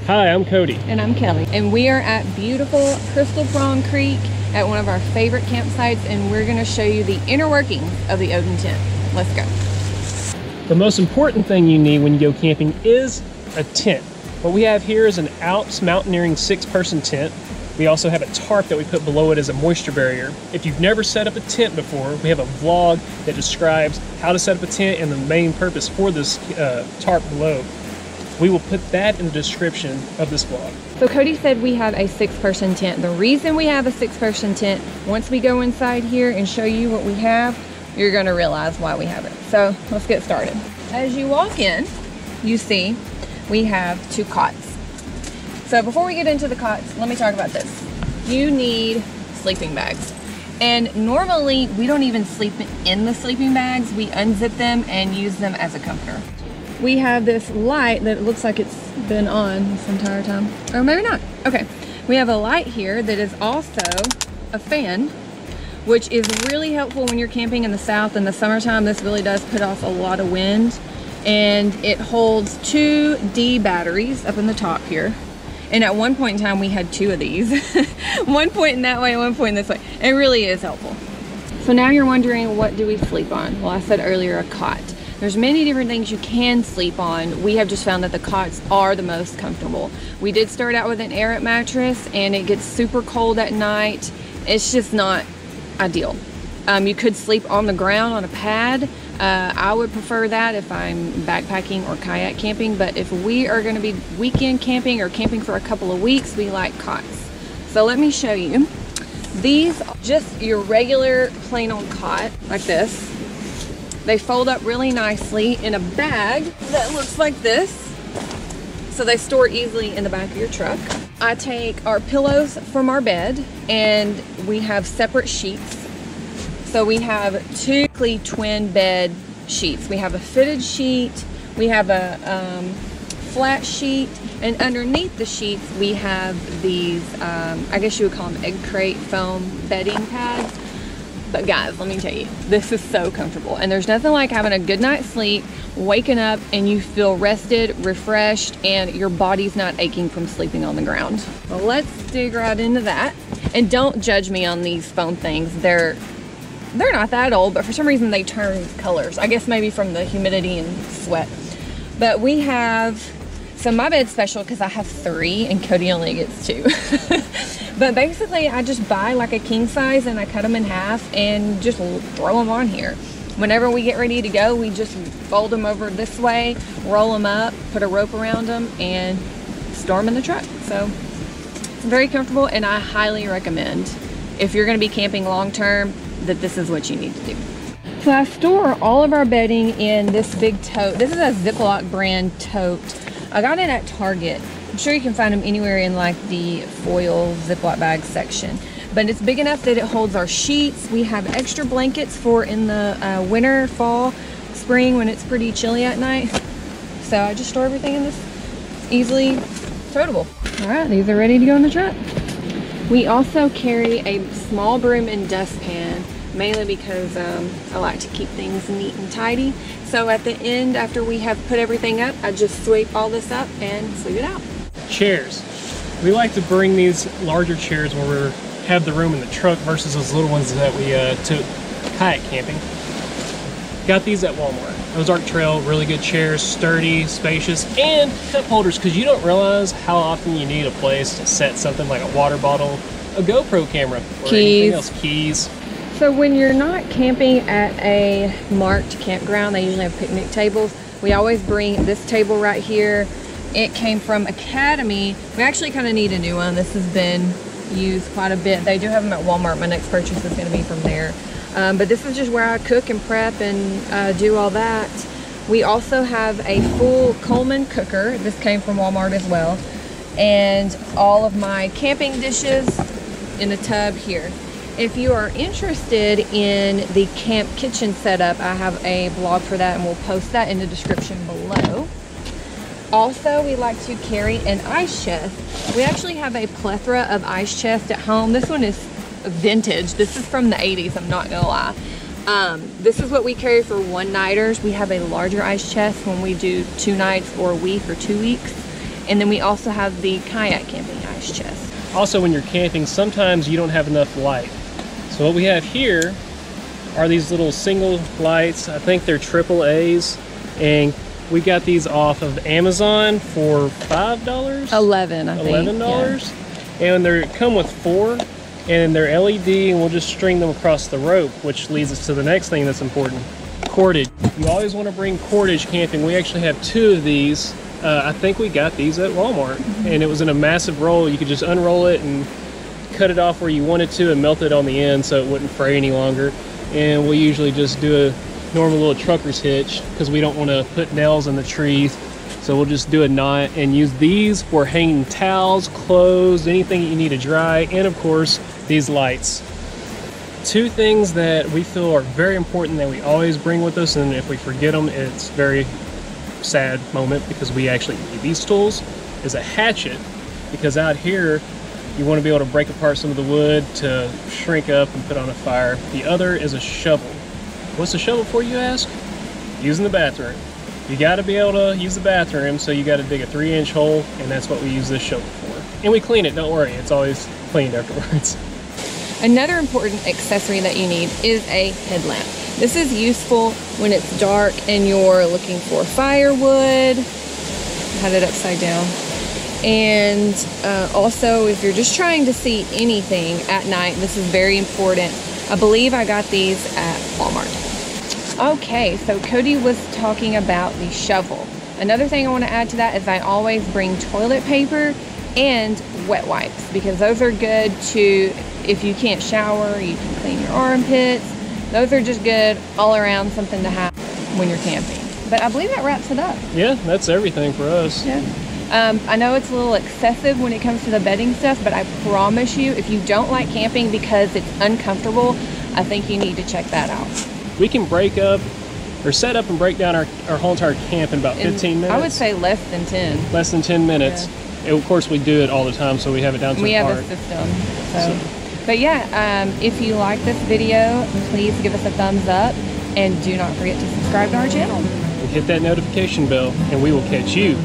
Hi, I'm Cody. And I'm Kelly. And we are at beautiful Crystal Prawn Creek at one of our favorite campsites, and we're gonna show you the inner workings of the Odin tent. Let's go. The most important thing you need when you go camping is a tent. What we have here is an Alps mountaineering 6-person tent. We also have a tarp that we put below it as a moisture barrier. If you've never set up a tent before, we have a vlog that describes how to set up a tent and the main purpose for this tarp below. We will put that in the description of this vlog. So Cody said we have a 6-person tent. The reason we have a 6-person tent, once we go inside here and show you what we have, you're gonna realize why we have it. So let's get started. As you walk in, you see we have 2 cots. So before we get into the cots, let me talk about this. You need sleeping bags. And normally we don't even sleep in the sleeping bags. We unzip them and use them as a comforter. We have this light that looks like it's been on this entire time. Or maybe not. Okay. We have a light here that is also a fan, which is really helpful when you're camping in the south. In the summertime, this really does put off a lot of wind. And it holds 2 D batteries up in the top here. And at one point in time, we had 2 of these. One point in that way, one point in this way. It really is helpful. So now you're wondering, what do we sleep on? Well, I said earlier, a cot. There's many different things you can sleep on. We have just found that the cots are the most comfortable. We did start out with an S8rt mattress, and it gets super cold at night. It's just not ideal. You could sleep on the ground on a pad. I would prefer that if I'm backpacking or kayak camping, but if we are gonna be weekend camping or camping for a couple of weeks, we like cots. So let me show you. These, just your regular plain old cot, like this. They fold up really nicely in a bag that looks like this. So they store easily in the back of your truck. I take our pillows from our bed, and we have separate sheets. So we have 2 twin bed sheets. We have a fitted sheet, we have a flat sheet, and underneath the sheets we have these, I guess you would call them egg crate foam bedding pads. But guys, let me tell you, this is so comfortable, and there's nothing like having a good night's sleep, waking up and you feel rested, refreshed, and your body's not aching from sleeping on the ground. Well, let's dig right into that. And don't judge me on these foam things. They're not that old, but for some reason they turn colors. I guess maybe from the humidity and sweat. But we have, so my bed's special because I have 3 and Cody only gets 2. But basically I just buy like a king size and I cut them in half and just throw them on here. Whenever we get ready to go, we just fold them over this way, roll them up, put a rope around them, and store them in the truck. So it's very comfortable, and I highly recommend, if you're gonna be camping long term, that this is what you need to do. So I store all of our bedding in this big tote. This is a Ziploc brand tote. I got it at Target. I'm sure you can find them anywhere in like the foil Ziploc bag section. But it's big enough that it holds our sheets. We have extra blankets for in the winter, fall, spring, when it's pretty chilly at night. So I just store everything in this easily toteable. All right, these are ready to go in the truck. We also carry a small broom and dustpan, mainly because I like to keep things neat and tidy. So at the end, after we have put everything up, I just sweep all this up and sweep it out. Chairs. We like to bring these larger chairs when we have the room in the truck versus those little ones that we took kayak camping. Got these at Walmart. Ozark Trail, really good chairs, sturdy, spacious, and cup holders, because you don't realize how often you need a place to set something like a water bottle, a GoPro camera, or anything else. Keys. So when you're not camping at a marked campground, they usually have picnic tables. We always bring this table right here. It came from Academy. We actually kind of need a new one. This has been used quite a bit. They do have them at Walmart. My next purchase is going to be from there. But this is just where I cook and prep and do all that. We also have a full Coleman cooker. This came from Walmart as well. And all of my camping dishes in a tub here. If you are interested in the camp kitchen setup, I have a blog for that, and we'll post that in the description below. Also, we like to carry an ice chest. We actually have a plethora of ice chests at home. This one is vintage. This is from the 80s, I'm not gonna lie. This is what we carry for one-nighters. We have a larger ice chest when we do 2 nights or a week or 2 weeks. And then we also have the kayak camping ice chest. Also, when you're camping, sometimes you don't have enough light. So what we have here are these little single lights. I think they're AAAs, and we got these off of Amazon for $5? $11, I think. $11. Yeah. And they come with 4, and they're LED, and we'll just string them across the rope, which leads us to the next thing that's important. Cordage. You always want to bring cordage camping. We actually have 2 of these. I think we got these at Walmart, and it was in a massive roll. You could just unroll it and cut it off where you wanted to and melt it on the end so it wouldn't fray any longer. And we usually just do a normal little trucker's hitch because we don't want to put nails in the trees. So we'll just do a knot and use these for hanging towels, clothes, anything that you need to dry, and of course, these lights. 2 things that we feel are very important that we always bring with us, and if we forget them, it's very sad moment because we actually need these tools, is a hatchet, because out here you want to be able to break apart some of the wood to shrink up and put on a fire. The other is a shovel. What's a shovel for, you ask? Using the bathroom. You got to be able to use the bathroom, so you got to dig a 3-inch hole, and that's what we use this shovel for. And we clean it, don't worry, it's always cleaned afterwards. Another important accessory that you need is a headlamp. This is useful when it's dark and you're looking for firewood. I had it upside down. And also, if you're just trying to see anything at night, this is very important. I believe I got these at Walmart. Okay, so Cody was talking about the shovel. Another thing I want to add to that is I always bring toilet paper and wet wipes, because those are good to, if you can't shower, you can clean your armpits. Those are just good all around, something to have when you're camping. But I believe that wraps it up. Yeah, that's everything for us. Yeah. I know it's a little excessive when it comes to the bedding stuff, but I promise you, if you don't like camping because it's uncomfortable, I think you need to check that out. We can break up or set up and break down our whole entire camp in about 15 minutes. I would say less than 10. Less than 10 minutes. Yeah. And of course, we do it all the time, so we have it down to we an have art. a system. So. But yeah, if you like this video, please give us a thumbs up, and do not forget to subscribe to our channel. And hit that notification bell, and we will catch you